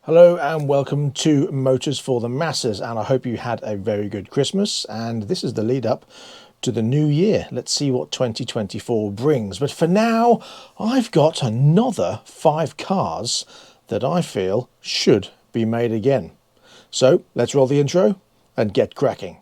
Hello and welcome to Motors for the Masses, and I hope you had a very good Christmas, and this is the lead up to the new year. Let's see what 2024 brings. But for now, I've got another 5 cars that I feel should be made again. So let's roll the intro and get cracking.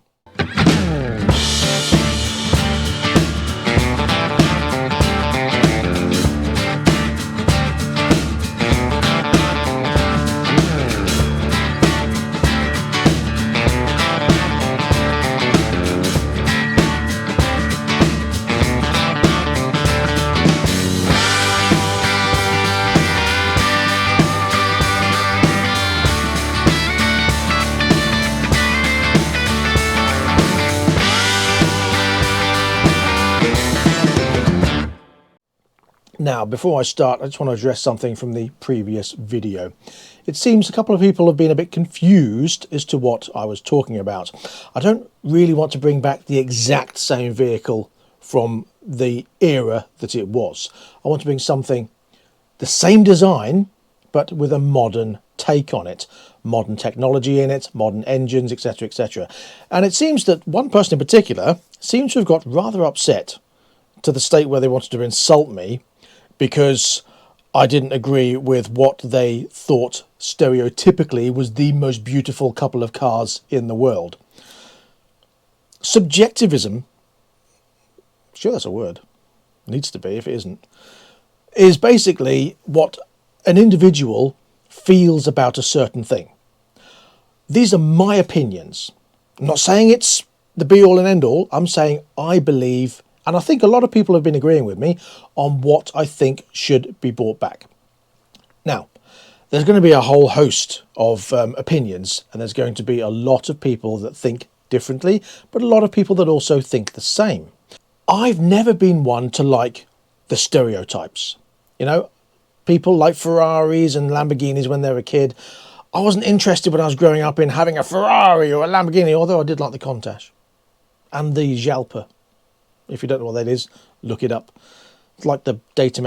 Now, before I start, I just want to address something from the previous video. It seems a couple of people have been a bit confused as to what I was talking about. I don't really want to bring back the exact same vehicle from the era that it was. I want to bring something, the same design, but with a modern take on it. Modern technology in it, modern engines, etc., etc. And it seems that one person in particular seems to have got rather upset to the state where they wanted to insult me because I didn't agree with what they thought stereotypically was the most beautiful couple of cars in the world. Subjectivism, sure that's a word, needs to be if it isn't, is basically what an individual feels about a certain thing. These are my opinions. I'm not saying it's the be-all and end-all. I'm saying I believe, and I think a lot of people have been agreeing with me on what I think should be brought back. Now, there's going to be a whole host of opinions, and there's going to be a lot of people that think differently, but a lot of people that also think the same. I've never been one to like the stereotypes. You know, people like Ferraris and Lamborghinis when they were a kid. I wasn't interested when I was growing up in having a Ferrari or a Lamborghini, although I did like the Countach and the Jalpa. If you don't know what that is, look it up. It's like the Datsun,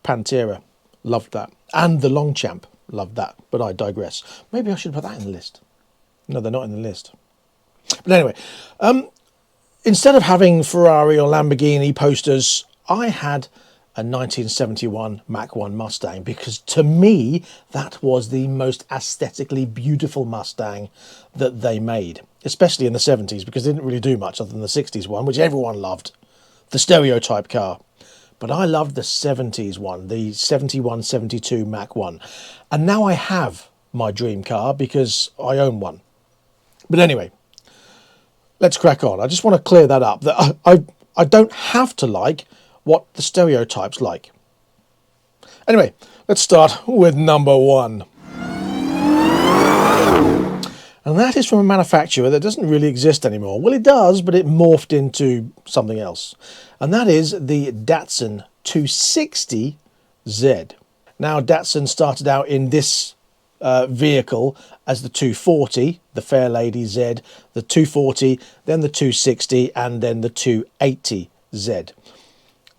Pantera. Loved that. And the Longchamp. Loved that. But I digress. Maybe I should put that in the list. No, they're not in the list. But anyway, instead of having Ferrari or Lamborghini posters, I had a 1971 Mach 1 Mustang, because to me that was the most aesthetically beautiful Mustang that they made, especially in the 70s, because they didn't really do much other than the 60s one, which everyone loved, the stereotype car. But I loved the 70s one, the 71-72 Mach 1, and now I have my dream car because I own one. But anyway, let's crack on. I just want to clear that up, that I don't have to like what the stereotypes like. Anyway, let's start with number 1. And that is from a manufacturer that doesn't really exist anymore. Well, it does, but it morphed into something else. And that is the Datsun 260Z. Now, Datsun started out in this vehicle as the 240, the Fairlady Z, the 240, then the 260, and then the 280Z.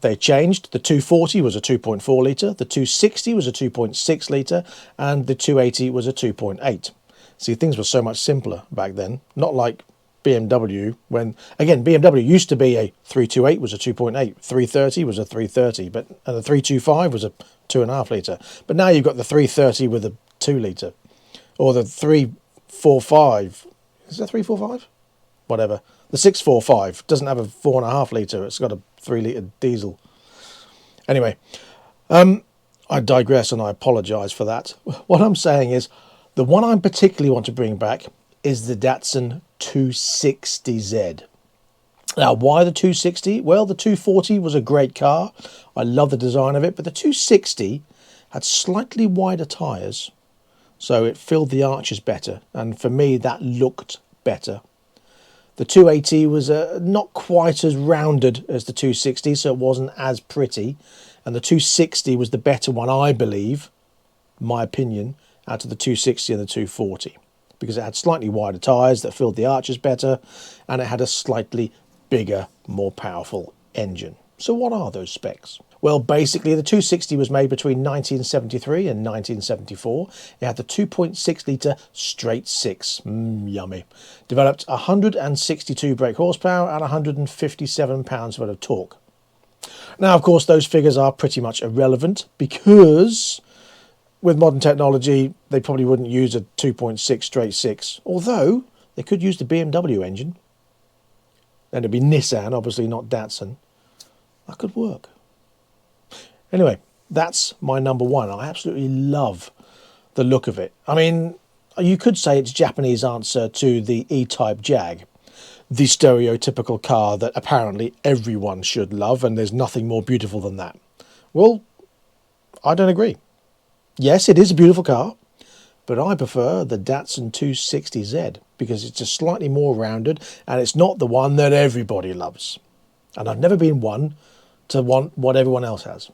They changed. The 240 was a 2.4 litre, the 260 was a 2.6 litre, and the 280 was a 2.8. See, things were so much simpler back then, not like BMW, when, again, BMW used to be a 328 was a 2.8, 330 was a 330, but and the 325 was a 2.5 litre. But now you've got the 330 with a 2 litre, or the 345, is that 345? Whatever. The 645 doesn't have a 4.5 litre, it's got a 3 litre diesel. Anyway, I digress and I apologise for that. What I'm saying is, the one I particularly want to bring back is the Datsun 260Z. Now, why the 260? Well, the 240 was a great car. I love the design of it, but the 260 had slightly wider tyres, so it filled the arches better, and for me that looked better. The 280 was not quite as rounded as the 260, so it wasn't as pretty. And the 260 was the better one, I believe, my opinion, out of the 260 and the 240. Because it had slightly wider tyres that filled the arches better, and it had a slightly bigger, more powerful engine. So what are those specs? Well, basically, the 260 was made between 1973 and 1974. It had the 2.6 litre straight six. Yummy. Developed 162 brake horsepower and 157 pounds-foot of torque. Now, of course, those figures are pretty much irrelevant because with modern technology, they probably wouldn't use a 2.6 straight six, although they could use the BMW engine. And it'd be Nissan, obviously not Datsun. That could work. Anyway, that's my number one. I absolutely love the look of it. I mean, you could say it's Japanese answer to the E-Type Jag, the stereotypical car that apparently everyone should love, and there's nothing more beautiful than that. Well, I don't agree. Yes, it is a beautiful car, but I prefer the Datsun 260Z because it's just slightly more rounded and it's not the one that everybody loves. And I've never been one to want what everyone else has.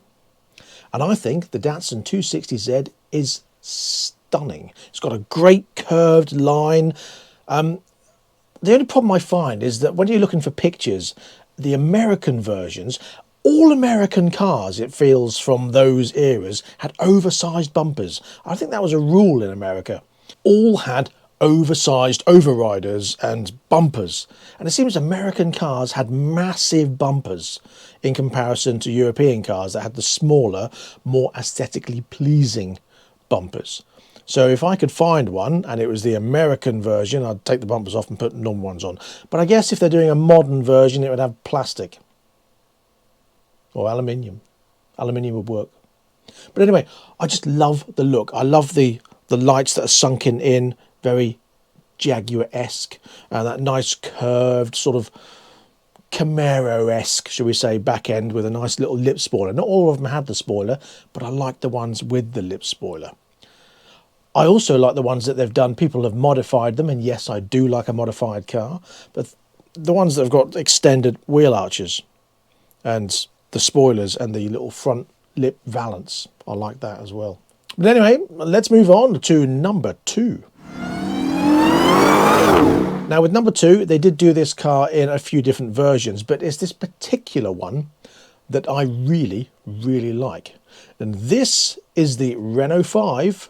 And I think the Datsun 260Z is stunning. It's got a great curved line. The only problem I find is that when you're looking for pictures, the American versions, all American cars, it feels, from those eras had oversized bumpers. I think that was a rule in America. All had oversized overriders and bumpers. And it seems American cars had massive bumpers in comparison to European cars that had the smaller, more aesthetically pleasing bumpers. So if I could find one and it was the American version, I'd take the bumpers off and put normal ones on. But I guess if they're doing a modern version, it would have plastic or aluminium. Aluminium would work. But anyway, I just love the look. I love the lights that are sunken in, very Jaguar-esque, and that nice curved sort of Camaro-esque, shall we say, back end with a nice little lip spoiler. Not all of them had the spoiler, but I like the ones with the lip spoiler. I also like the ones that they've done. People have modified them, and yes, I do like a modified car, but the ones that have got extended wheel arches and the spoilers and the little front lip valance, I like that as well. But anyway, let's move on to number two. Now with number two, they did do this car in a few different versions, but it's this particular one that I really, really like. And this is the Renault 5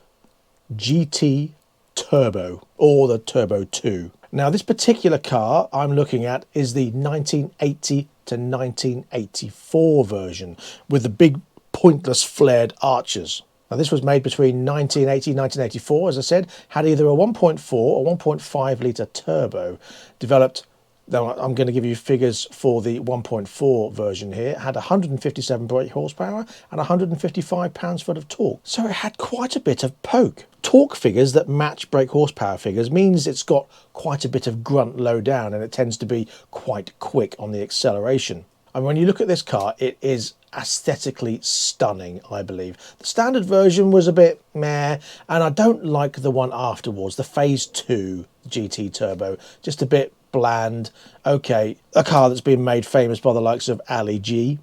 GT Turbo, or the Turbo 2. Now this particular car I'm looking at is the 1980 to 1984 version with the big pointless flared arches. Now this was made between 1980 and 1984, as I said, had either a 1.4 or 1.5 litre turbo. Developed, now I'm going to give you figures for the 1.4 version here, it had 157 brake horsepower and 155 pounds-foot of torque. So it had quite a bit of poke. Torque figures that match brake horsepower figures means it's got quite a bit of grunt low down, and it tends to be quite quick on the acceleration. And when you look at this car, it is aesthetically stunning, I believe. The standard version was a bit meh, and I don't like the one afterwards, the Phase 2 GT Turbo, just a bit bland. Okay, a car that's been made famous by the likes of Ali G,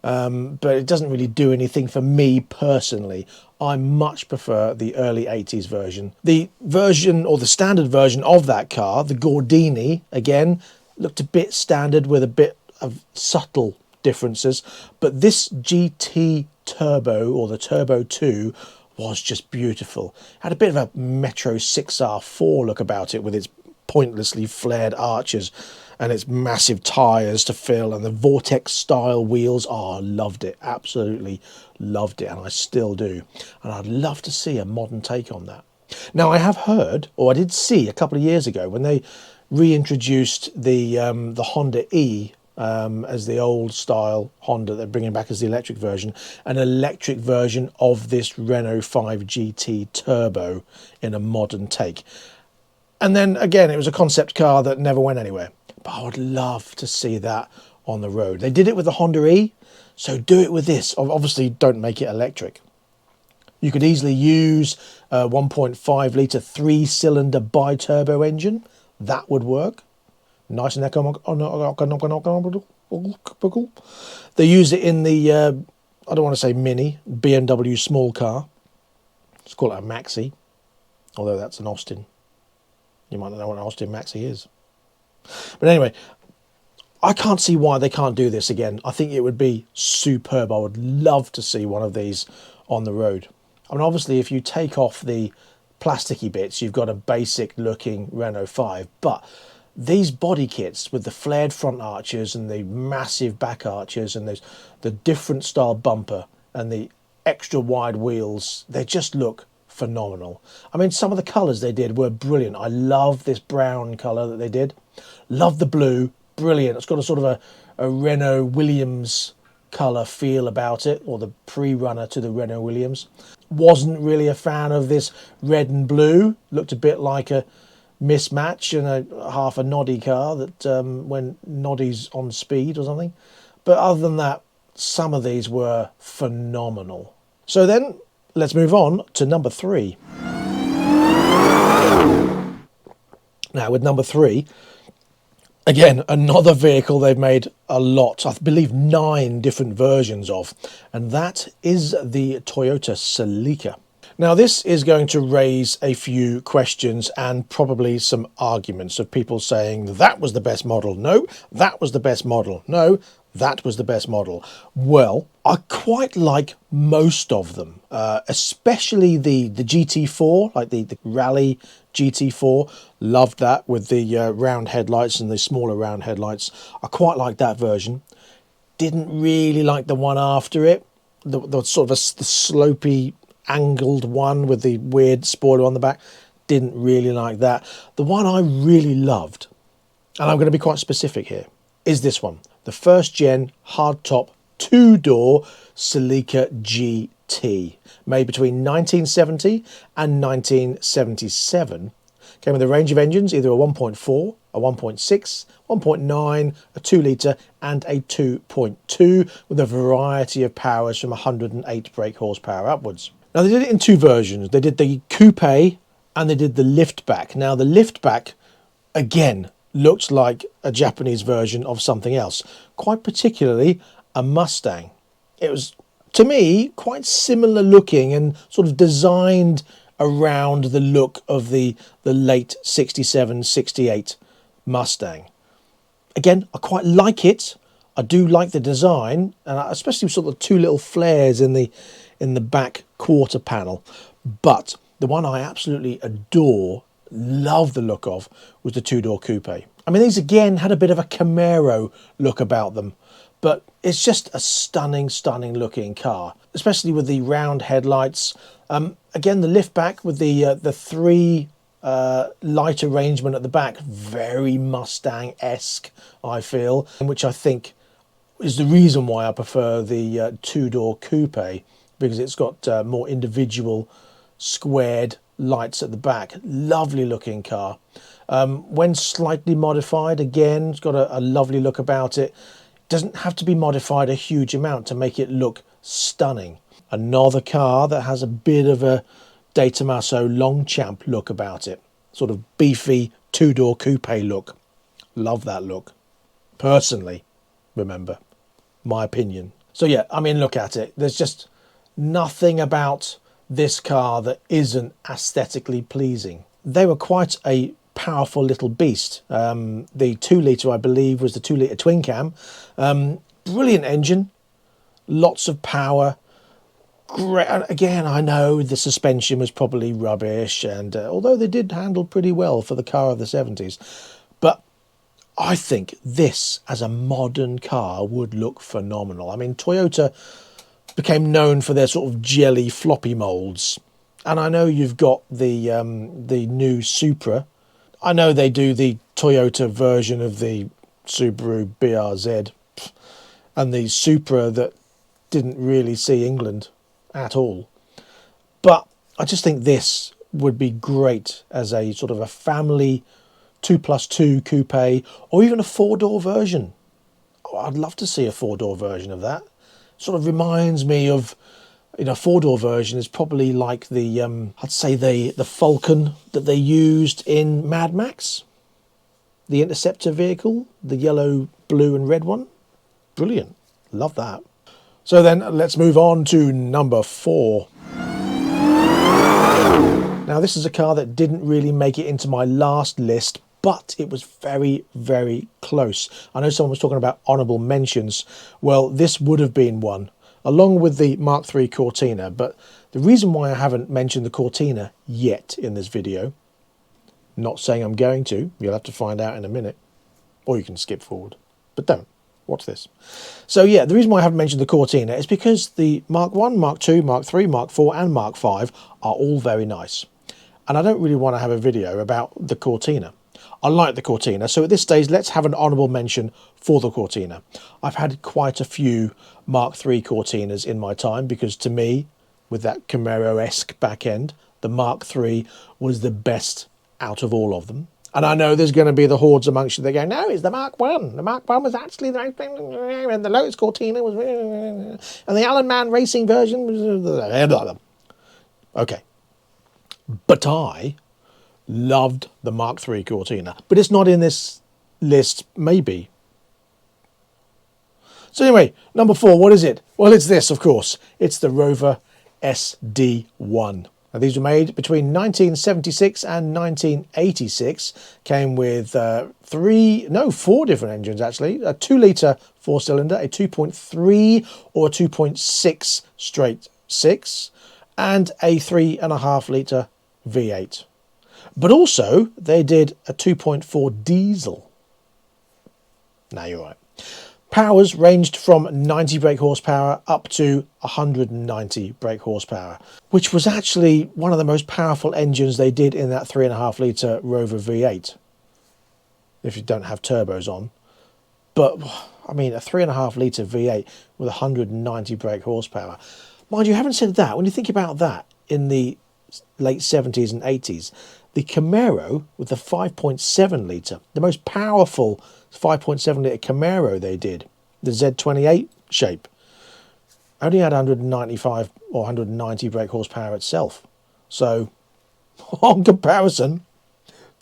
but it doesn't really do anything for me personally. I much prefer the early 80s version. The version, or the standard version of that car, the Gordini, again, looked a bit standard with a bit of subtle differences, but this GT Turbo, or the Turbo 2, was just beautiful. Had a bit of a Metro 6R4 look about it with its pointlessly flared arches and its massive tyres to fill and the Vortex style wheels. Oh, I loved it, absolutely loved it, and I still do. And I'd love to see a modern take on that. Now I have heard, or I did see a couple of years ago when they reintroduced the Honda E as the old style Honda, they're bringing back as the electric version, an electric version of this Renault 5 GT Turbo in a modern take. And then again, it was a concept car that never went anywhere, but I would love to see that on the road. They did it with the Honda E, so do it with this. Obviously don't make it electric. You could easily use a 1.5 litre 3-cylinder bi-turbo engine. That would work. Nice and economical. They use it in the, I don't want to say mini, BMW small car. Let's call it a Maxi, although that's an Austin. You might not know what an Austin Maxi is. But anyway, I can't see why they can't do this again. I think it would be superb. I would love to see one of these on the road. I mean, obviously, if you take off the plasticky bits, you've got a basic looking Renault 5, but these body kits with the flared front arches and the massive back arches and the different style bumper and the extra wide wheels, they just look phenomenal. I mean, some of the colours they did were brilliant. I love this brown colour that they did. Love the blue, brilliant. It's got a sort of a Renault Williams colour feel about it, or the pre-runner to the Renault Williams. Wasn't really a fan of this red and blue. Looked a bit like a mismatch and a half a noddy car that when noddy's on speed or something. But other than that, some of these were phenomenal. So then let's move on to number 3. Now with number 3, again, another vehicle they've made a lot, I believe 9 different versions of, and that is the Toyota Celica. Now this is going to raise a few questions and probably some arguments of people saying that was the best model. No, that was the best model. No, that was the best model. Well, I quite like most of them, especially the GT4, like the Rally GT4. Loved that with the round headlights and the smaller round headlights. I quite like that version. Didn't really like the one after it, the sort of the slopey angled one with the weird spoiler on the back. Didn't really like that. The one I really loved, and I'm going to be quite specific here, is this one. The first gen hardtop 2-door Celica GT, made between 1970 and 1977. Came with a range of engines, either a 1.4, a 1.6, 1.9, a 2 litre and a 2.2, with a variety of powers from 108 brake horsepower upwards. Now they did it in 2 versions. They did the coupe and they did the liftback. Now the liftback, again, looked like a Japanese version of something else, quite particularly a Mustang. It was, to me, quite similar looking and sort of designed around the look of the late 67, 68 Mustang. Again, I quite like it. I do like the design, and especially sort of 2 little flares in the back quarter panel. But the one I absolutely adore, love the look of, was the 2-door coupe. I mean, these again had a bit of a Camaro look about them, but it's just a stunning, stunning looking car, especially with the round headlights. Again, the liftback with the 3 light arrangement at the back, very Mustang-esque, I feel, which I think is the reason why I prefer the 2-door coupe, because it's got more individual squared lights at the back. Lovely looking car. When slightly modified, again, it's got a lovely look about it. Doesn't have to be modified a huge amount to make it look stunning. Another car that has a bit of a De Tomaso Longchamp look about it. Sort of beefy 2-door coupe look. Love that look. Personally, remember, my opinion. So yeah, I mean, look at it. There's just nothing about this car that isn't aesthetically pleasing. They were quite a powerful little beast. The 2 litre, I believe, was the 2 litre twin cam. Brilliant engine, lots of power. Great. Again, I know the suspension was probably rubbish, and although they did handle pretty well for the car of the 70s, but I think this as a modern car would look phenomenal. I mean, Toyota became known for their sort of jelly floppy molds, and I know you've got the new Supra. I know they do the Toyota version of the Subaru BRZ and the Supra that didn't really see England at all. But I just think this would be great as a sort of a family 2+2 coupe, or even a 4-door version. Oh, I'd love to see a 4-door version of that. Sort of reminds me of, you know, 4-door version is probably like the I'd say the Falcon that they used in Mad Max, the Interceptor vehicle, the yellow, blue and red one. Brilliant. Love that. So then let's move on to number 4. Now this is a car that didn't really make it into my last list, but it was very, very close. I know someone was talking about honourable mentions. Well, this would have been one, along with the Mark III Cortina. But the reason why I haven't mentioned the Cortina yet in this video, not saying I'm going to, you'll have to find out in a minute, or you can skip forward, but don't. Watch this. So yeah, the reason why I haven't mentioned the Cortina is because the Mark 1, Mark 2, Mark 3, Mark 4 and Mark 5 are all very nice. And I don't really want to have a video about the Cortina. I like the Cortina, so at this stage let's have an honourable mention for the Cortina. I've had quite a few Mark III Cortinas in my time because to me, with that Camaro-esque back end, the Mark III was the best out of all of them. And I know there's going to be the hordes amongst you that go, no, it's the Mark 1. The Mark 1 was actually the right thing, and the Lotus Cortina was, and the Alan Mann racing version was, okay. But I loved the Mark III Cortina. But it's not in this list, maybe. So anyway, number 4, what is it? Well, it's this, of course. It's the Rover SDY1. Now, these were made between 1976 and 1986. Came with 4 different engines, actually. A 2-litre 4-cylinder, a 2.3 or a 2.6 straight 6, and a 3.5-litre V8. But also, they did a 2.4 diesel. Now you're right. Powers ranged from 90 brake horsepower up to 190 brake horsepower, which was actually one of the most powerful engines they did in that 3.5-litre Rover V8, if you don't have turbos on. But, I mean, a 3.5-litre V8 with 190 brake horsepower. Mind you, haven't said that. When you think about that in the late 70s and 80s, the Camaro with the 5.7-litre, the most powerful 5.7-litre Camaro they did, the Z28 shape, only had 195 or 190 brake horsepower itself. So, on comparison,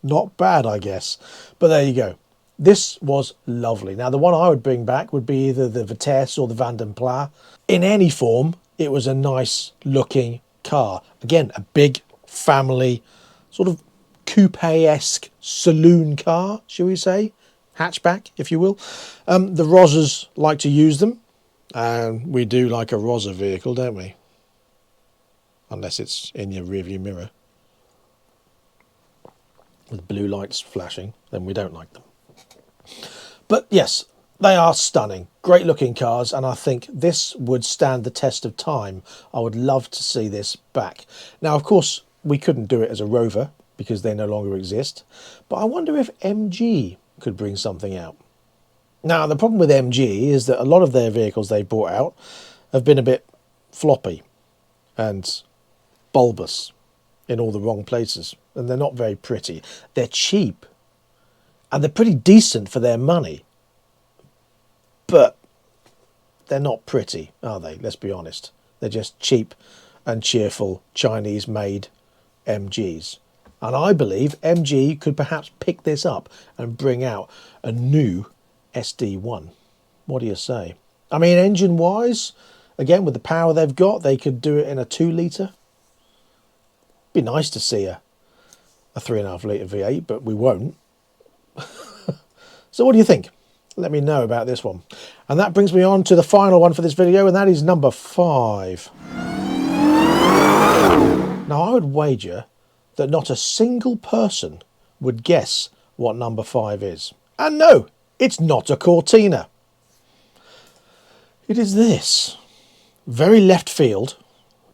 not bad, I guess. But there you go. This was lovely. Now, the one I would bring back would be either the Vitesse or the Vandenpla. In any form, it was a nice looking car. Again, a big family, sort of coupe-esque saloon car, shall we say? Hatchback, if you will. The Rozzers like to use them. And we do like a Rozzer vehicle, don't we? Unless it's in your rearview mirror with blue lights flashing, then we don't like them. But yes, they are stunning. Great looking cars, and I think this would stand the test of time. I would love to see this back. Now, of course, we couldn't do it as a Rover because they no longer exist. But I wonder if MG could bring something out. Now, the problem with MG is that a lot of their vehicles they've brought out have been a bit floppy and bulbous in all the wrong places. And they're not very pretty. They're cheap. And they're pretty decent for their money. But they're not pretty, are they? Let's be honest. They're just cheap and cheerful Chinese-made MGs. And I believe MG could perhaps pick this up and bring out a new SD1. What do you say? I mean, engine-wise, again, with the power they've got, they could do it in a 2-litre. Be nice to see a 3.5-litre V8, but we won't. So what do you think? Let me know about this one. And that brings me on to the final one for this video, and that is number 5. Now, I would wager that not a single person would guess what number 5 is. And no, it's not a Cortina. It is this. Very left field,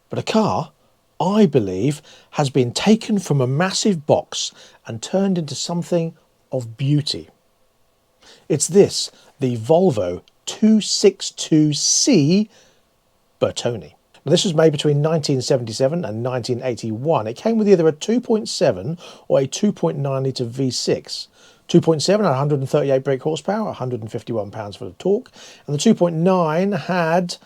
but a car, I believe, has been taken from a massive box and turned into something of beauty. It's this, the Volvo 262C Bertone. Now, this was made between 1977 and 1981. It came with either a 2.7 or a 2.9 litre V6. 2.7 had 138 brake horsepower, 151 pounds-foot of torque, and the 2.9 had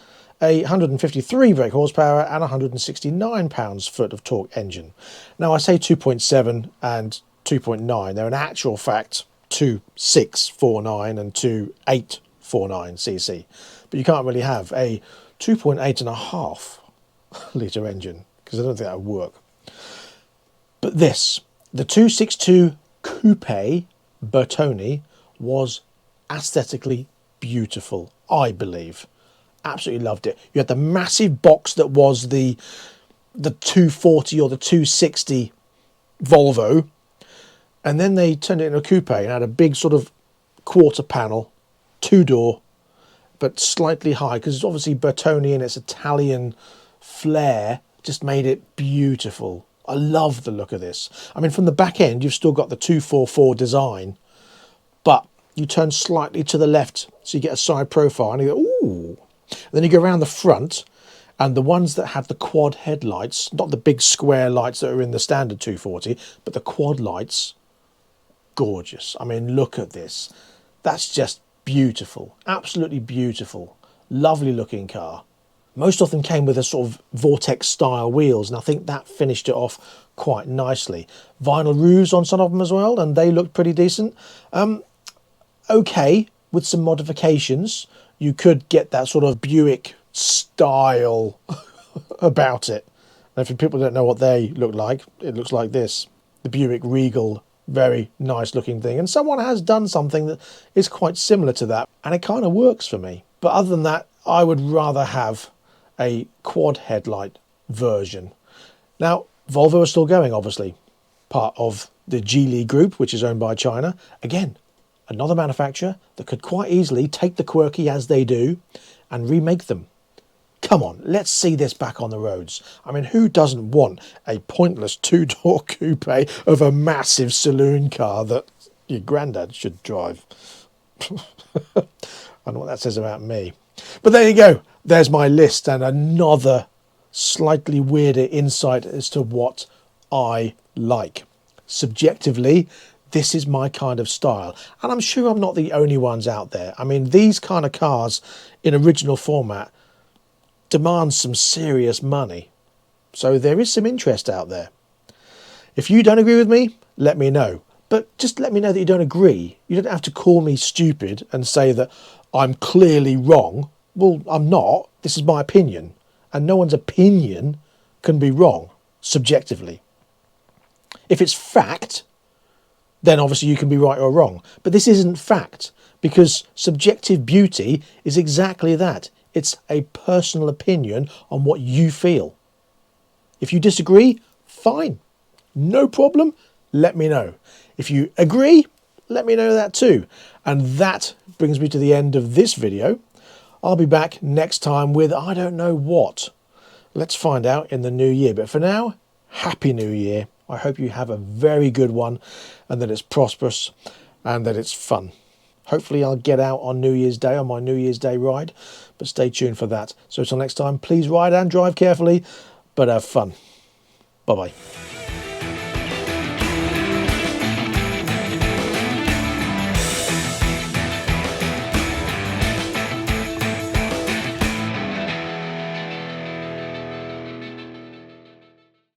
a 153 brake horsepower and 169 pounds-foot of torque engine. Now, I say 2.7 and 2.9. They're in actual fact 2.649 and 2.849cc. But you can't really have a 2.8.5 litre engine because I don't think that would work. But this, the 262 Coupe Bertone was aesthetically beautiful, I believe. Absolutely loved it. You had the massive box that was the 240 or the 260 Volvo, and then they turned it into a coupe and had a big sort of quarter panel, two-door, but slightly high, because it's obviously Bertone and its Italian flair just made it beautiful. I love the look of this. I mean, from the back end, you've still got the 244 design, but you turn slightly to the left, so you get a side profile, and you go, ooh. And then you go around the front, and the ones that have the quad headlights, not the big square lights that are in the standard 240, but the quad lights, gorgeous. I mean, look at this. That's just beautiful, absolutely beautiful. Lovely looking car. Most of them came with a sort of Vortex style wheels, and I think that finished it off quite nicely. Vinyl roofs on some of them as well, and they looked pretty decent. Okay, with some modifications, you could get that sort of Buick style about it. And if people don't know what they look like, it looks like this. The Buick Regal, very nice looking thing. And someone has done something that is quite similar to that, and it kind of works for me. But other than that, I would rather have a quad headlight version. Now, Volvo is still going, obviously. Part of the Geely group, which is owned by China. Again, another manufacturer that could quite easily take the quirky as they do and remake them. Come on, let's see this back on the roads. I mean, who doesn't want a pointless two-door coupe of a massive saloon car that your granddad should drive? I don't know what that says about me. But there you go. There's my list, and another slightly weirder insight as to what I like. Subjectively, this is my kind of style, and I'm sure I'm not the only ones out there. I mean, these kind of cars in original format demand some serious money, so there is some interest out there. If you don't agree with me, let me know, but just let me know that you don't agree. You don't have to call me stupid and say that I'm clearly wrong. Well, I'm not. This is my opinion, and no one's opinion can be wrong subjectively. If it's fact, then obviously you can be right or wrong. But this isn't fact, because subjective beauty is exactly that. It's a personal opinion on what you feel. If you disagree, fine. No problem. Let me know. If you agree, let me know that too. And that brings me to the end of this video. I'll be back next time with I don't know what. Let's find out in the new year. But for now, Happy New Year. I hope you have a very good one, and that it's prosperous and that it's fun. Hopefully I'll get out on New Year's Day on my New Year's Day ride, but stay tuned for that. So until next time, please ride and drive carefully, but have fun. Bye-bye.